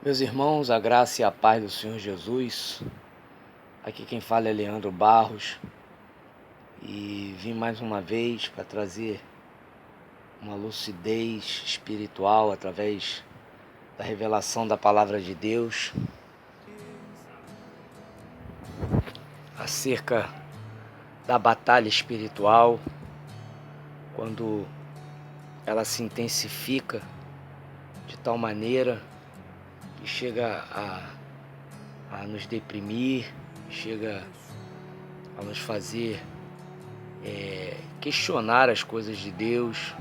Meus irmãos, a graça e a paz do Senhor Jesus. Aqui quem fala é Leandro Barros e vim mais uma vez para trazer uma lucidez espiritual através da revelação da palavra de Deus acerca da batalha espiritual, quando ela se intensifica de tal maneira que chega a nos deprimir, chega a nos fazer questionar as coisas de Deus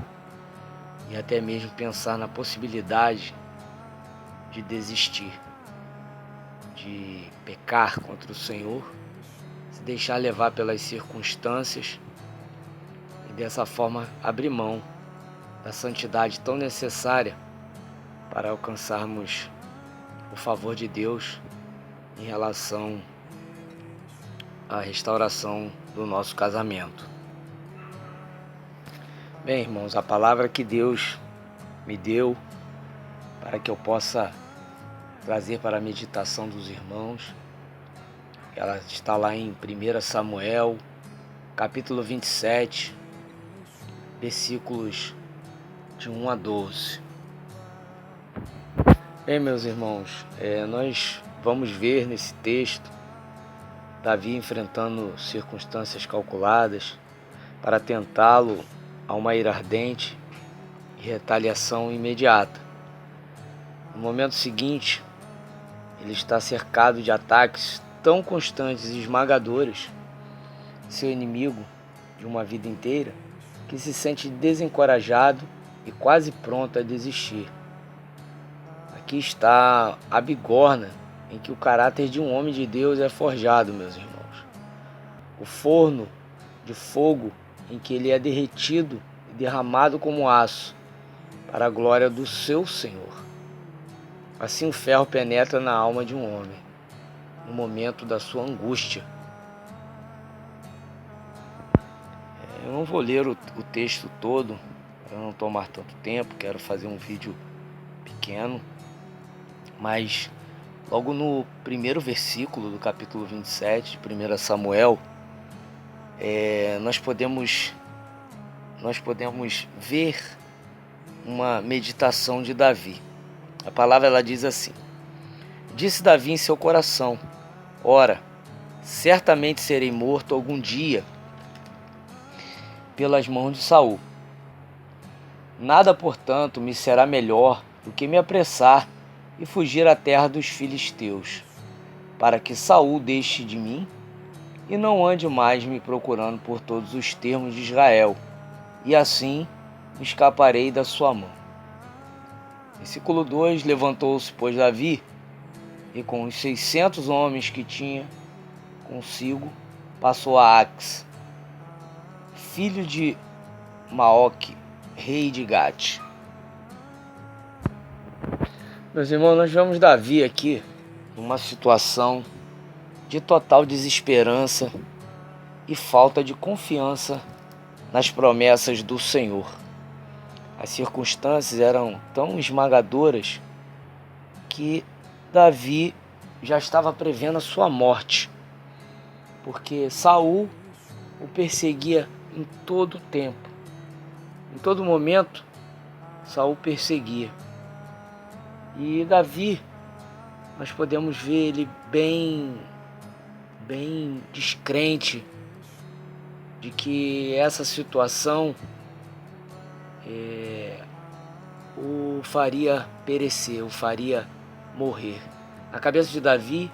e até mesmo pensar na possibilidade de desistir, de pecar contra o Senhor, se deixar levar pelas circunstâncias e dessa forma abrir mão da santidade tão necessária para alcançarmos o favor de Deus em relação à restauração do nosso casamento. Bem, irmãos, a palavra que Deus me deu para que eu possa trazer para a meditação dos irmãos, ela está lá em 1 Samuel, capítulo 27, versículos de 1 a 12. Bem, meus irmãos, nós vamos ver nesse texto Davi enfrentando circunstâncias calculadas para tentá-lo a uma ira ardente e retaliação imediata. No momento seguinte, ele está cercado de ataques tão constantes e esmagadores de seu inimigo de uma vida inteira, que se sente desencorajado e quase pronto a desistir. Aqui está a bigorna em que o caráter de um homem de Deus é forjado, meus irmãos. O forno de fogo em que ele é derretido e derramado como aço para a glória do seu Senhor. Assim o ferro penetra na alma de um homem, no momento da sua angústia. Eu não vou ler o texto todo, para não tomar tanto tempo, quero fazer um vídeo pequeno, mas logo no primeiro versículo do capítulo 27 de 1 Samuel, nós podemos ver uma meditação de Davi. A palavra ela diz assim: disse Davi em seu coração: ora, certamente serei morto algum dia pelas mãos de Saul. Nada, portanto, me será melhor do que me apressar e fugir à terra dos filisteus, para que Saul deixe de mim e não ande mais me procurando por todos os termos de Israel, e assim me escaparei da sua mão. Versículo 2: levantou-se, pois, Davi, e com os 600 homens que tinha consigo, passou a Aques, filho de Maoque, rei de Gate. Meus irmãos, nós vemos Davi aqui numa situação de total desesperança e falta de confiança nas promessas do Senhor. As circunstâncias eram tão esmagadoras que Davi já estava prevendo a sua morte, porque Saul o perseguia em todo o tempo. Em todo momento, Saul perseguia. E Davi, nós podemos ver ele bem descrente de que essa situação o faria perecer, o faria morrer. Na cabeça de Davi,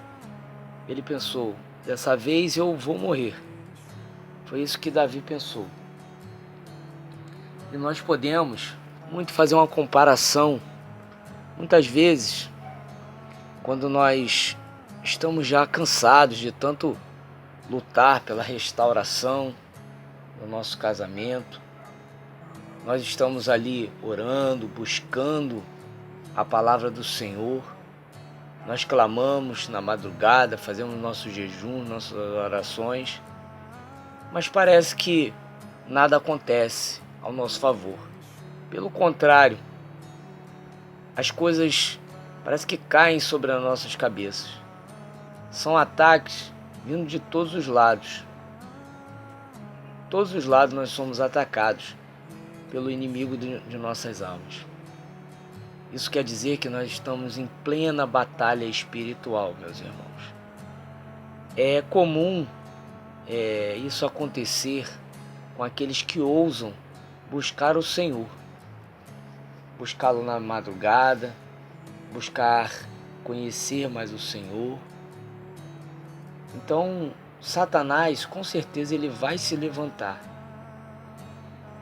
ele pensou: dessa vez eu vou morrer. Foi isso que Davi pensou. E nós podemos muito fazer uma comparação. Muitas vezes, quando nós estamos já cansados de tanto lutar pela restauração do nosso casamento, nós estamos ali orando, buscando a palavra do Senhor, nós clamamos na madrugada, fazemos nosso jejum, nossas orações, mas parece que nada acontece ao nosso favor. Pelo contrário, as coisas parece que caem sobre as nossas cabeças. São ataques vindo de todos os lados. Todos os lados nós somos atacados pelo inimigo de nossas almas. Isso quer dizer que nós estamos em plena batalha espiritual, meus irmãos. É comum isso acontecer com aqueles que ousam buscar o Senhor. Buscá-lo na madrugada, buscar conhecer mais o Senhor. Então, Satanás, com certeza, ele vai se levantar.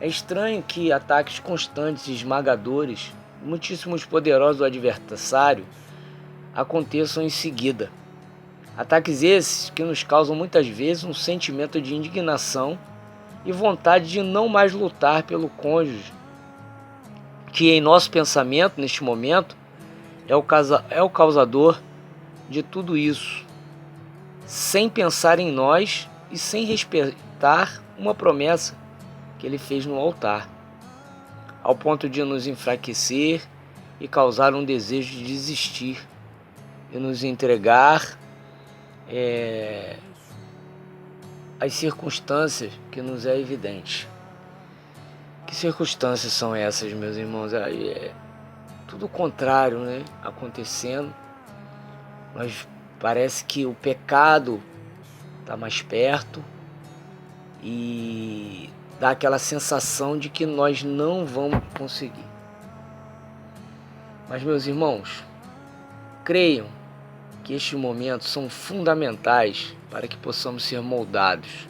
É estranho que ataques constantes e esmagadores, muitíssimos poderosos do adversário, aconteçam em seguida. Ataques esses que nos causam muitas vezes um sentimento de indignação e vontade de não mais lutar pelo cônjuge, que em nosso pensamento, neste momento, é o causador de tudo isso, sem pensar em nós e sem respeitar uma promessa que ele fez no altar, ao ponto de nos enfraquecer e causar um desejo de desistir e nos entregar às circunstâncias que nos é evidente. Que circunstâncias são essas, meus irmãos? É tudo o contrário, né? Acontecendo. Mas parece que o pecado está mais perto e dá aquela sensação de que nós não vamos conseguir. Mas, meus irmãos, creiam que estes momentos são fundamentais para que possamos ser moldados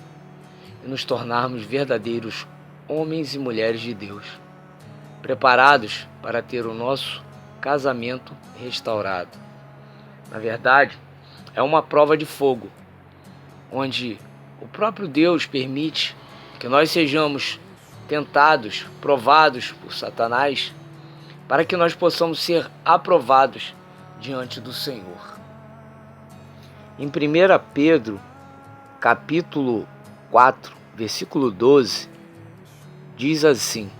e nos tornarmos verdadeiros homens e mulheres de Deus, preparados para ter o nosso casamento restaurado. Na verdade, é uma prova de fogo, onde o próprio Deus permite que nós sejamos tentados, provados por Satanás, para que nós possamos ser aprovados diante do Senhor. Em 1 Pedro, capítulo 4, versículo 12, diz assim,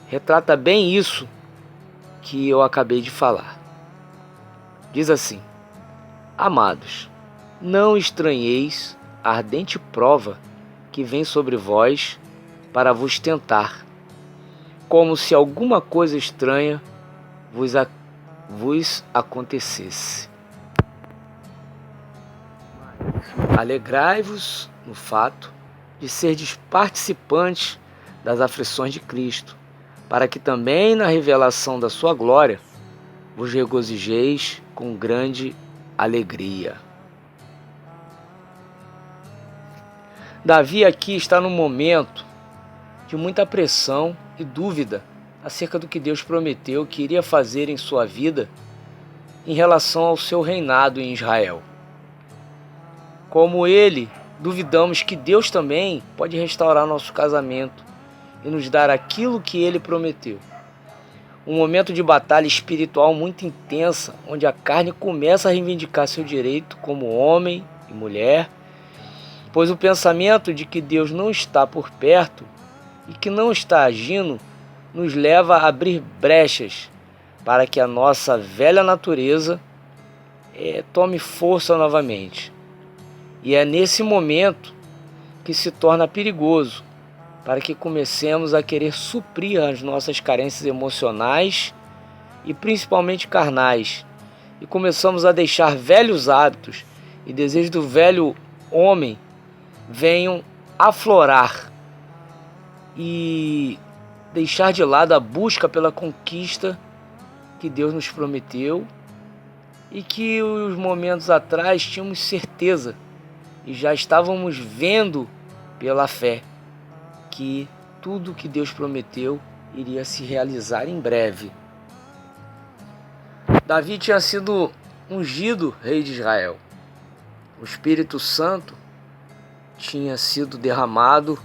retrata bem isso que eu acabei de falar. Diz assim, amados, não estranheis a ardente prova que vem sobre vós para vos tentar, como se alguma coisa estranha vos acontecesse. Alegrai-vos no fato de serdes participantes das aflições de Cristo, para que também na revelação da sua glória vos regozijeis com grande alegria. Davi aqui está num momento de muita pressão e dúvida acerca do que Deus prometeu que iria fazer em sua vida em relação ao seu reinado em Israel. Como ele, duvidamos que Deus também pode restaurar nosso casamento e nos dar aquilo que ele prometeu. Um momento de batalha espiritual muito intensa, onde a carne começa a reivindicar seu direito como homem e mulher, pois o pensamento de que Deus não está por perto e que não está agindo nos leva a abrir brechas para que a nossa velha natureza tome força novamente. E é nesse momento que se torna perigoso, para que comecemos a querer suprir as nossas carências emocionais e principalmente carnais, e começamos a deixar velhos hábitos e desejos do velho homem venham aflorar e deixar de lado a busca pela conquista que Deus nos prometeu e que os momentos atrás tínhamos certeza e já estávamos vendo pela fé que tudo que Deus prometeu iria se realizar em breve. Davi tinha sido ungido rei de Israel. O Espírito Santo tinha sido derramado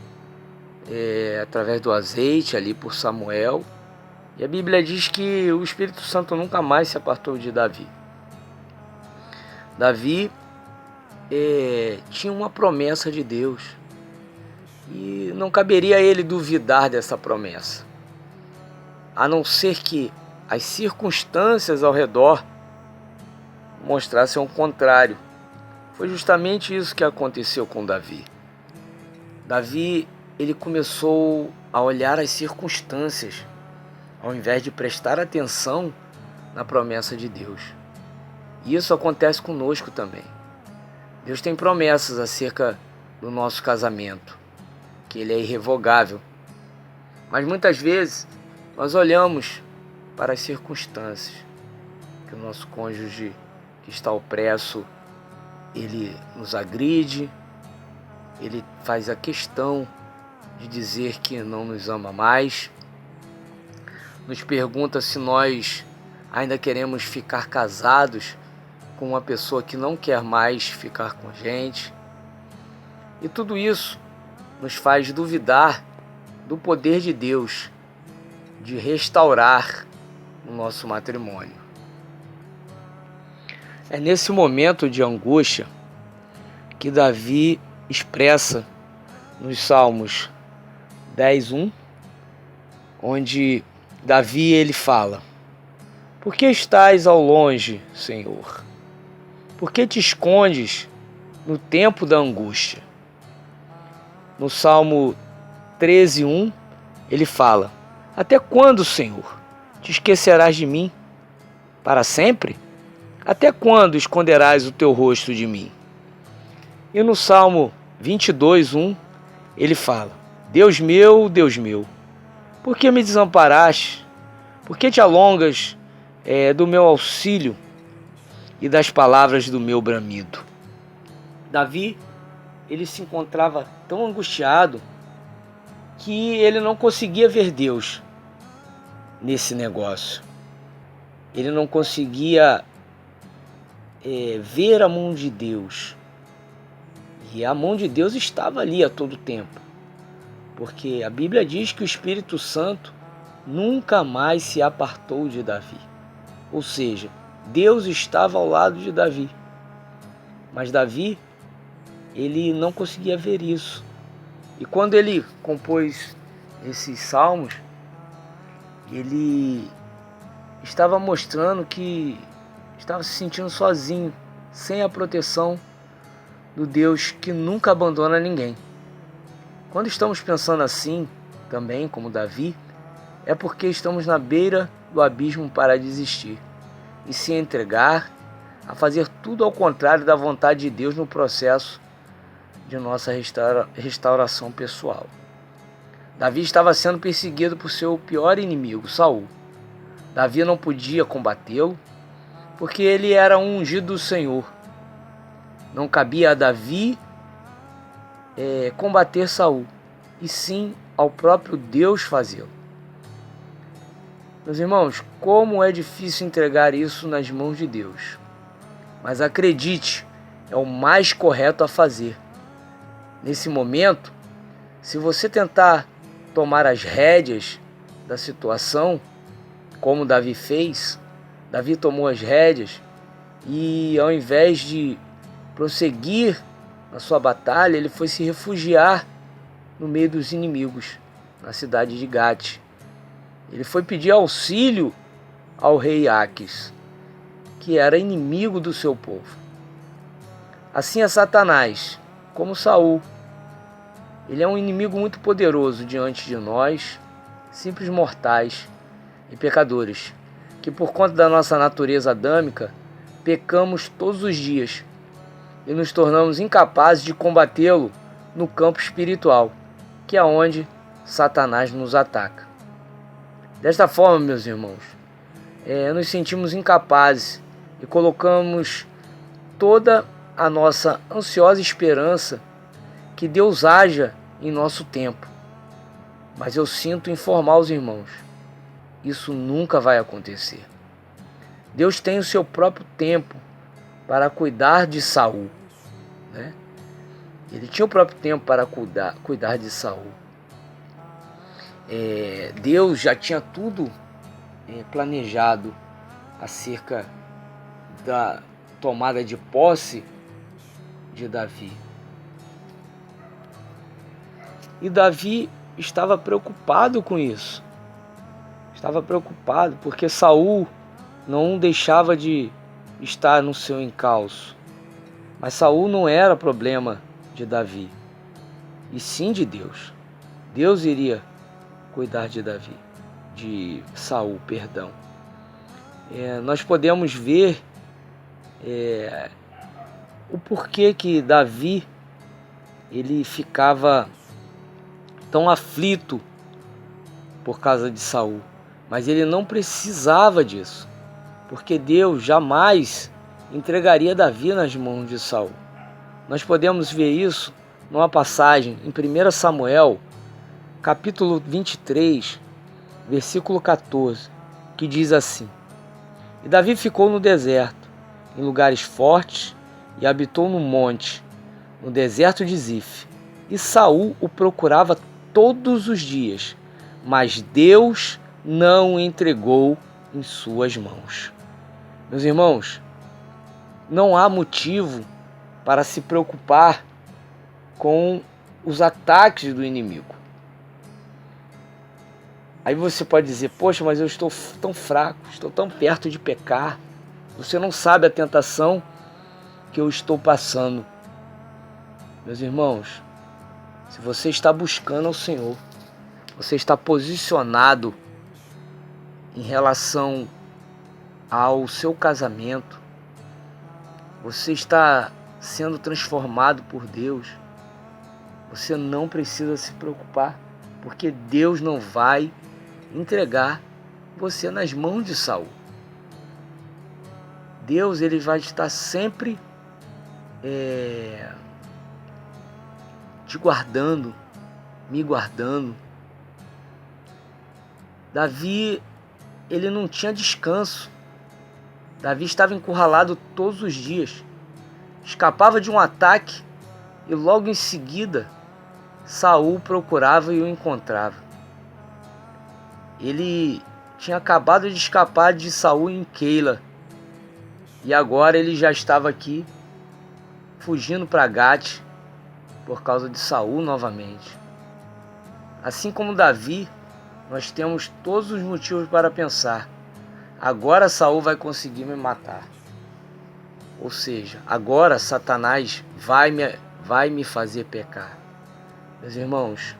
através do azeite ali por Samuel. E a Bíblia diz que o Espírito Santo nunca mais se apartou de Davi. Davi tinha uma promessa de Deus. E não caberia a ele duvidar dessa promessa, a não ser que as circunstâncias ao redor mostrassem ao contrário. Foi justamente isso que aconteceu com Davi. Davi, ele começou a olhar as circunstâncias, ao invés de prestar atenção na promessa de Deus. E isso acontece conosco também. Deus tem promessas acerca do nosso casamento, que ele é irrevogável. Mas muitas vezes nós olhamos para as circunstâncias, que o nosso cônjuge que está opresso, ele nos agride, ele faz a questão de dizer que não nos ama mais, nos pergunta se nós ainda queremos ficar casados com uma pessoa que não quer mais ficar com a gente. E tudo isso nos faz duvidar do poder de Deus de restaurar o nosso matrimônio. É nesse momento de angústia que Davi expressa nos Salmos 10:1, onde Davi ele fala: "Por que estás ao longe, Senhor? Por que te escondes no tempo da angústia?" No Salmo 13:1, ele fala: "Até quando, Senhor, te esquecerás de mim? Para sempre? Até quando esconderás o teu rosto de mim?" E no Salmo 22:1, ele fala: Deus meu, por que me desamparaste? Por que te alongas do meu auxílio e das palavras do meu bramido?" Davi, ele se encontrava tão angustiado que ele não conseguia ver Deus nesse negócio. Ele não conseguia ver a mão de Deus. E a mão de Deus estava ali a todo tempo. Porque a Bíblia diz que o Espírito Santo nunca mais se apartou de Davi. Ou seja, Deus estava ao lado de Davi. Mas Davi, ele não conseguia ver isso. E quando ele compôs esses salmos, ele estava mostrando que estava se sentindo sozinho, sem a proteção do Deus que nunca abandona ninguém. Quando estamos pensando assim, também como Davi, é porque estamos na beira do abismo para desistir e se entregar a fazer tudo ao contrário da vontade de Deus no processo de nossa restauração pessoal. Davi estava sendo perseguido por seu pior inimigo, Saul. Davi não podia combatê-lo, porque ele era um ungido do Senhor. Não cabia a Davi combater Saul, e sim ao próprio Deus fazê-lo. Meus irmãos, como é difícil entregar isso nas mãos de Deus. Mas acredite, é o mais correto a fazer. Nesse momento, se você tentar tomar as rédeas da situação, como Davi fez, Davi tomou as rédeas e ao invés de prosseguir na sua batalha, ele foi se refugiar no meio dos inimigos, na cidade de Gate. Ele foi pedir auxílio ao rei Aques, que era inimigo do seu povo. Assim é Satanás, como Saul. Ele é um inimigo muito poderoso diante de nós, simples mortais e pecadores, que por conta da nossa natureza adâmica, pecamos todos os dias e nos tornamos incapazes de combatê-lo no campo espiritual, que é onde Satanás nos ataca. Desta forma, meus irmãos, nos sentimos incapazes e colocamos toda a nossa ansiosa esperança que Deus haja em nosso tempo. Mas eu sinto informar os irmãos, isso nunca vai acontecer. Deus tem o seu próprio tempo para cuidar de Saul, né? Ele tinha o próprio tempo para cuidar de Saul. Deus já tinha tudo planejado acerca da tomada de posse de Davi. E Davi estava preocupado com isso. Estava preocupado porque Saul não deixava de está no seu encalço. Mas Saul não era problema de Davi, e sim de Deus. Deus iria cuidar de Saul, perdão. Nós podemos ver o porquê que Davi ele ficava tão aflito por causa de Saul, mas ele não precisava disso, porque Deus jamais entregaria Davi nas mãos de Saul. Nós podemos ver isso numa passagem em 1 Samuel, capítulo 23, versículo 14, que diz assim: E Davi ficou no deserto, em lugares fortes, e habitou no monte, no deserto de Zif. E Saul o procurava todos os dias, mas Deus não o entregou em suas mãos. Meus irmãos, não há motivo para se preocupar com os ataques do inimigo. Aí você pode dizer: poxa, mas eu estou tão fraco, estou tão perto de pecar. Você não sabe a tentação que eu estou passando. Meus irmãos, se você está buscando ao Senhor, você está posicionado em relação ao seu casamento, você está sendo transformado por Deus, você não precisa se preocupar, porque Deus não vai entregar você nas mãos de Saul. Deus, ele vai estar sempre te guardando, me guardando. Davi, ele não tinha descanso. Davi estava encurralado todos os dias. Escapava de um ataque e logo em seguida Saul procurava e o encontrava. Ele tinha acabado de escapar de Saul em Keila e agora ele já estava aqui fugindo para Gate por causa de Saul novamente. Assim como Davi, nós temos todos os motivos para pensar: agora Saul vai conseguir me matar. Ou seja, agora Satanás vai me fazer pecar. Meus irmãos,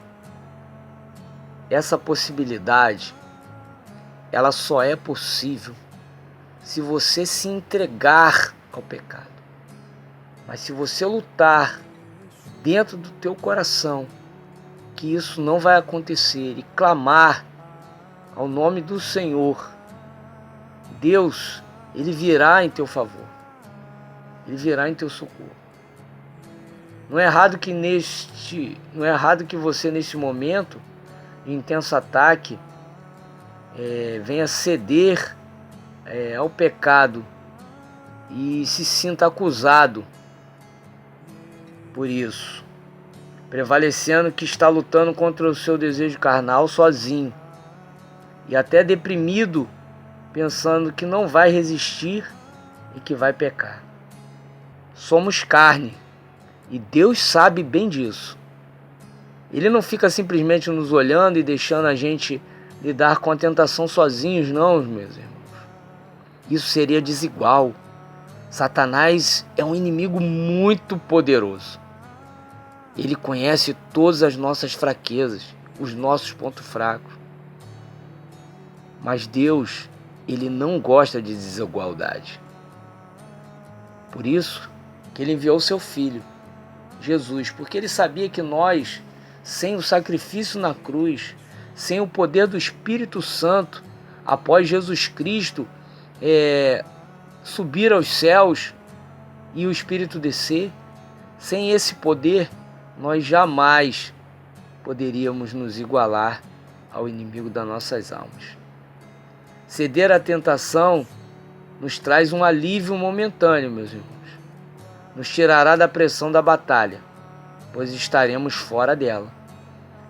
essa possibilidade, ela só é possível se você se entregar ao pecado. Mas se você lutar dentro do teu coração que isso não vai acontecer e clamar ao nome do Senhor, Deus, ele virá em teu favor. Ele virá em teu socorro. Não é errado que você neste momento de intenso ataque venha ceder ao pecado e se sinta acusado por isso, prevalecendo que está lutando contra o seu desejo carnal sozinho e até deprimido, pensando que não vai resistir e que vai pecar. Somos carne e Deus sabe bem disso. Ele não fica simplesmente nos olhando e deixando a gente lidar com a tentação sozinhos, não, meus irmãos. Isso seria desigual. Satanás é um inimigo muito poderoso. Ele conhece todas as nossas fraquezas, os nossos pontos fracos. Mas Deus, ele não gosta de desigualdade. Por isso que ele enviou o seu Filho, Jesus, porque ele sabia que nós, sem o sacrifício na cruz, sem o poder do Espírito Santo, após Jesus Cristo subir aos céus e o Espírito descer, sem esse poder, nós jamais poderíamos nos igualar ao inimigo das nossas almas. Ceder à tentação nos traz um alívio momentâneo, meus irmãos. Nos tirará da pressão da batalha, pois estaremos fora dela.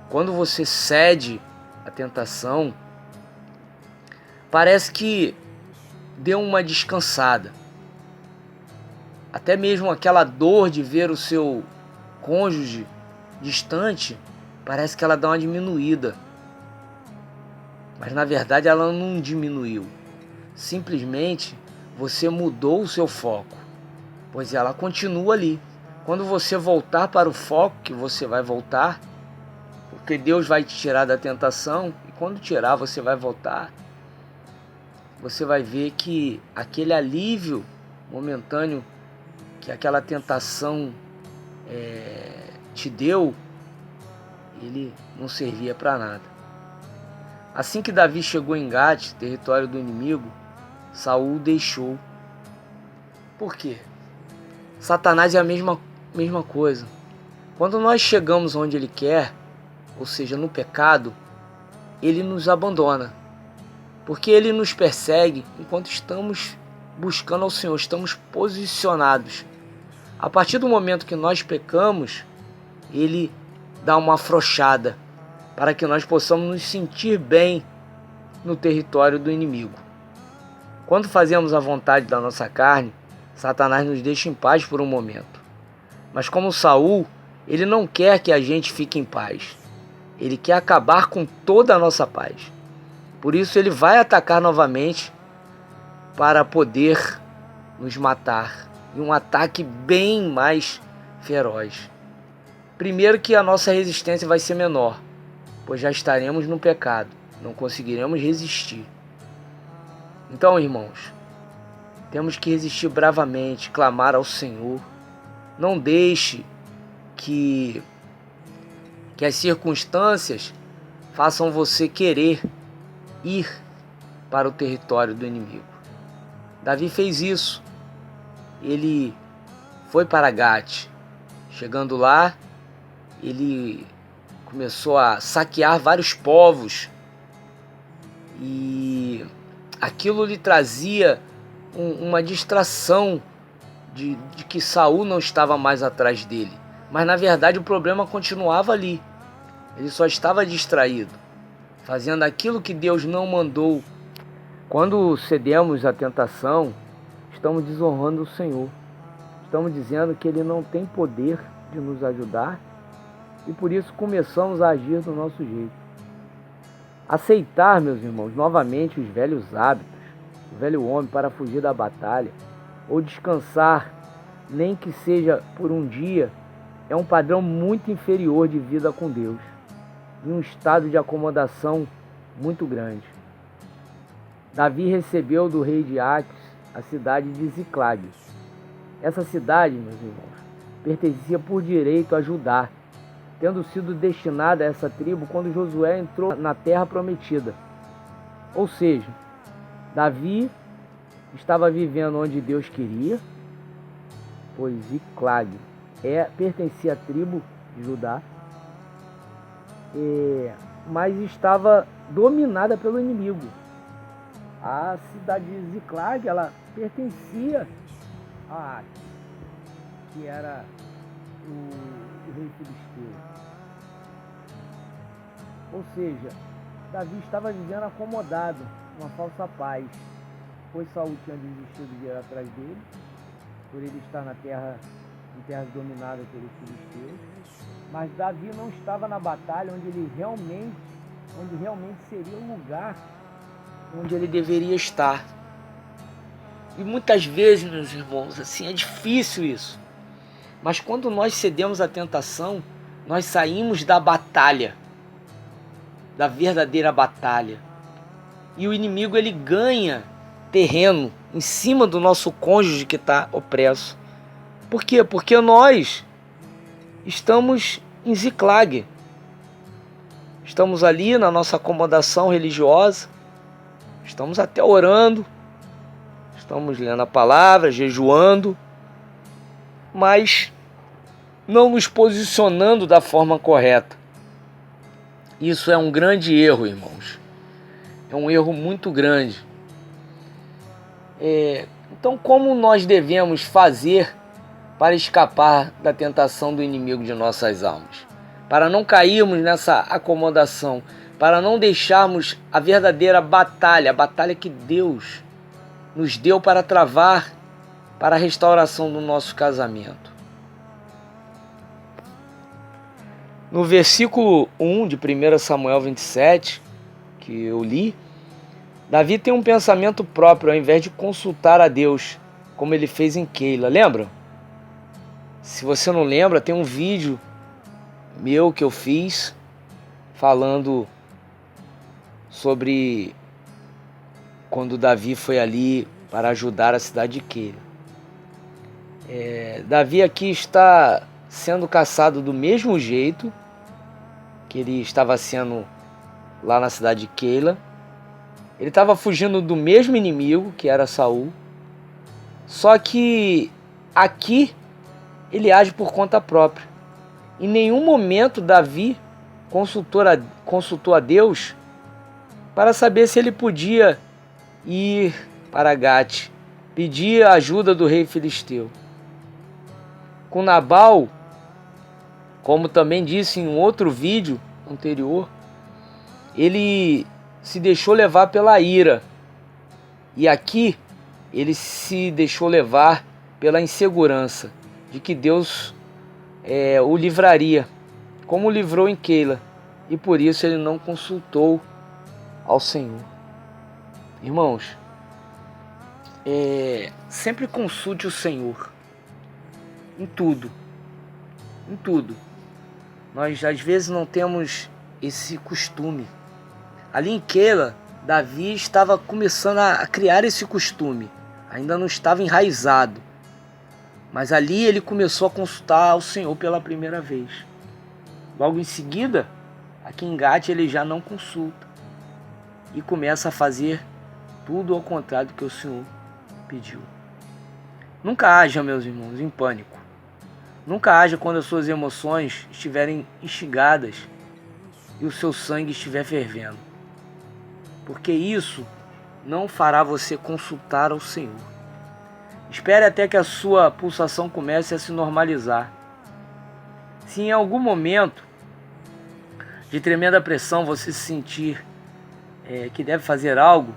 Quando você cede à tentação, parece que deu uma descansada. Até mesmo aquela dor de ver o seu cônjuge distante, parece que ela dá uma diminuída. Mas na verdade ela não diminuiu. Simplesmente você mudou o seu foco, pois ela continua ali. Quando você voltar para o foco, que você vai voltar, porque Deus vai te tirar da tentação, e quando tirar você vai voltar, você vai ver que aquele alívio momentâneo que aquela tentação te deu, ele não servia para nada. Assim que Davi chegou em Gate, território do inimigo, Saul o deixou. Por quê? Satanás é a mesma coisa. Quando nós chegamos onde ele quer, ou seja, no pecado, ele nos abandona. Porque ele nos persegue enquanto estamos buscando ao Senhor, estamos posicionados. A partir do momento que nós pecamos, ele dá uma afrouxada para que nós possamos nos sentir bem no território do inimigo. Quando fazemos a vontade da nossa carne, Satanás nos deixa em paz por um momento. Mas como Saul, ele não quer que a gente fique em paz. Ele quer acabar com toda a nossa paz. Por isso ele vai atacar novamente para poder nos matar. E um ataque bem mais feroz. Primeiro que a nossa resistência vai ser menor, pois já estaremos no pecado, não conseguiremos resistir. Então, irmãos, temos que resistir bravamente, clamar ao Senhor. Não deixe que as circunstâncias façam você querer ir para o território do inimigo. Davi fez isso. Ele foi para Gate. Chegando lá, ele começou a saquear vários povos. E aquilo lhe trazia uma distração de que Saul não estava mais atrás dele. Mas na verdade o problema continuava ali. Ele só estava distraído, fazendo aquilo que Deus não mandou. Quando cedemos à tentação, estamos desonrando o Senhor. Estamos dizendo que Ele não tem poder de nos ajudar e por isso começamos a agir do nosso jeito. Aceitar, meus irmãos, novamente os velhos hábitos, o velho homem para fugir da batalha, ou descansar, nem que seja por um dia, é um padrão muito inferior de vida com Deus, em um estado de acomodação muito grande. Davi recebeu do rei de Aques a cidade de Ziclag. Essa cidade, meus irmãos, pertencia por direito a Judá, tendo sido destinada a essa tribo quando Josué entrou na terra prometida. Ou seja, Davi estava vivendo onde Deus queria, pois Ziclag pertencia à tribo de Judá, mas estava dominada pelo inimigo. A cidade de Ziclag, ela pertencia a Aques, que era o rei filisteu. Ou seja, Davi estava vivendo acomodado, uma falsa paz, pois Saul tinha desistido de ir atrás dele, por ele estar em terras dominadas pelos filisteus. Mas Davi não estava na batalha onde realmente seria o lugar onde ele deveria estar. E muitas vezes, meus irmãos, assim, é difícil isso. Mas quando nós cedemos à tentação, nós saímos da batalha, da verdadeira batalha. E o inimigo, ele ganha terreno em cima do nosso cônjuge que está opresso. Por quê? Porque nós estamos em Ziclag. Estamos ali na nossa acomodação religiosa. Estamos até orando. Estamos lendo a palavra, jejuando. Mas não nos posicionando da forma correta. Isso é um grande erro, irmãos. É um erro muito grande. Então, como nós devemos fazer para escapar da tentação do inimigo de nossas almas? Para não cairmos nessa acomodação, para não deixarmos a verdadeira batalha, a batalha que Deus nos deu para travar para a restauração do nosso casamento. No versículo 1 de 1 Samuel 27, que eu li, Davi tem um pensamento próprio, ao invés de consultar a Deus, como ele fez em Keila. Lembra? Se você não lembra, tem um vídeo meu que eu fiz falando sobre quando Davi foi ali para ajudar a cidade de Keila. Davi aqui está sendo caçado do mesmo jeito que ele estava sendo lá na cidade de Keila. Ele estava fugindo do mesmo inimigo, que era Saul. Só que aqui ele age por conta própria. Em nenhum momento Davi consultou a Deus para saber se ele podia ir para Gate, pedir a ajuda do rei filisteu. Com Nabal, como também disse em um outro vídeo anterior, ele se deixou levar pela ira. E aqui ele se deixou levar pela insegurança de que Deus o livraria, como livrou em Keila. E por isso ele não consultou ao Senhor. Irmãos, sempre consulte o Senhor em tudo. Em tudo. Nós às vezes não temos esse costume. Ali em Keila, Davi estava começando a criar esse costume. Ainda não estava enraizado. Mas ali ele começou a consultar ao Senhor pela primeira vez. Logo em seguida, aqui em Gate ele já não consulta. E começa a fazer tudo ao contrário do que o Senhor pediu. Nunca haja, meus irmãos, em pânico. Nunca haja quando as suas emoções estiverem instigadas e o seu sangue estiver fervendo. Porque isso não fará você consultar ao Senhor. Espere até que a sua pulsação comece a se normalizar. Se em algum momento de tremenda pressão você se sentir que deve fazer algo,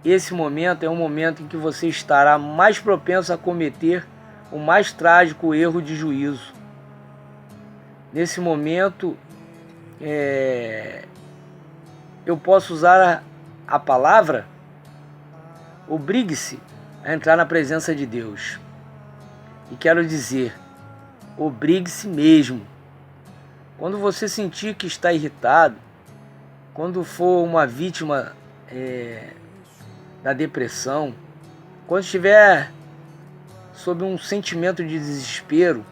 esse momento é um momento em que você estará mais propenso a cometer o mais trágico erro de juízo. Nesse momento, eu posso usar a palavra: obrigue-se a entrar na presença de Deus. E quero dizer, obrigue-se mesmo. Quando você sentir que está irritado, quando for uma vítima da depressão, quando estiver sob um sentimento de desespero,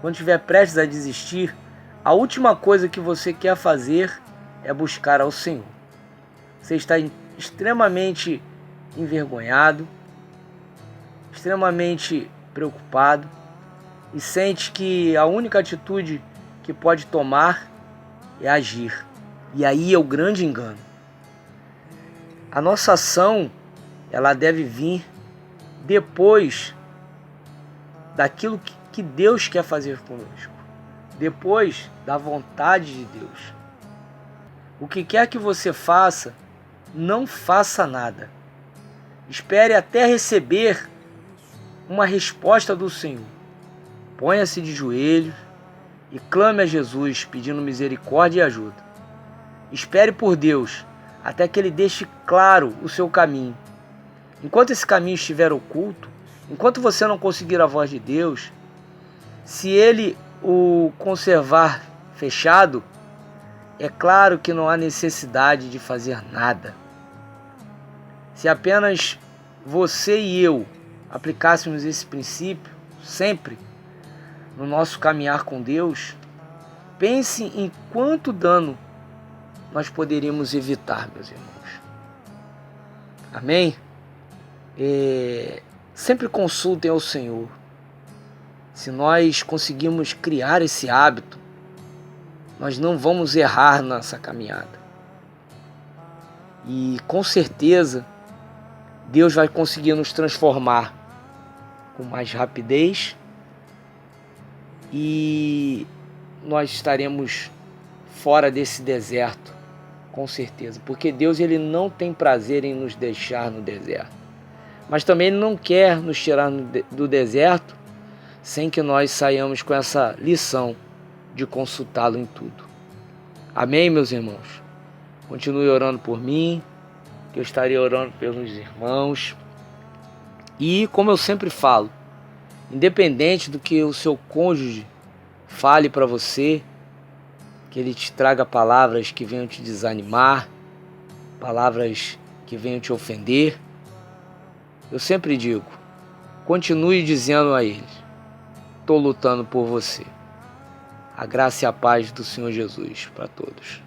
quando estiver prestes a desistir, a última coisa que você quer fazer é buscar ao Senhor. Você está extremamente envergonhado, extremamente preocupado e sente que a única atitude que pode tomar é agir. E aí é o grande engano. A nossa ação, ela deve vir depois daquilo que Deus quer fazer conosco, depois da vontade de Deus. O que quer que você faça, não faça nada. Espere até receber uma resposta do Senhor. Ponha-se de joelhos e clame a Jesus pedindo misericórdia e ajuda. Espere por Deus até que Ele deixe claro o seu caminho. Enquanto esse caminho estiver oculto, enquanto você não conseguir a voz de Deus, se Ele o conservar fechado, é claro que não há necessidade de fazer nada. Se apenas você e eu aplicássemos esse princípio sempre no nosso caminhar com Deus, pense em quanto dano nós poderíamos evitar, meus irmãos. Amém? Sempre consultem ao Senhor. Se nós conseguirmos criar esse hábito, nós não vamos errar nessa caminhada. E com certeza, Deus vai conseguir nos transformar com mais rapidez e nós estaremos fora desse deserto, com certeza. Porque Deus, Ele não tem prazer em nos deixar no deserto. Mas também Ele não quer nos tirar do deserto sem que nós saiamos com essa lição de consultá-lo em tudo. Amém, meus irmãos? Continue orando por mim, que eu estarei orando pelos irmãos. E como eu sempre falo, independente do que o seu cônjuge fale para você, que ele te traga palavras que venham te desanimar, palavras que venham te ofender, eu sempre digo, continue dizendo a ele: estou lutando por você. A graça e a paz do Senhor Jesus para todos.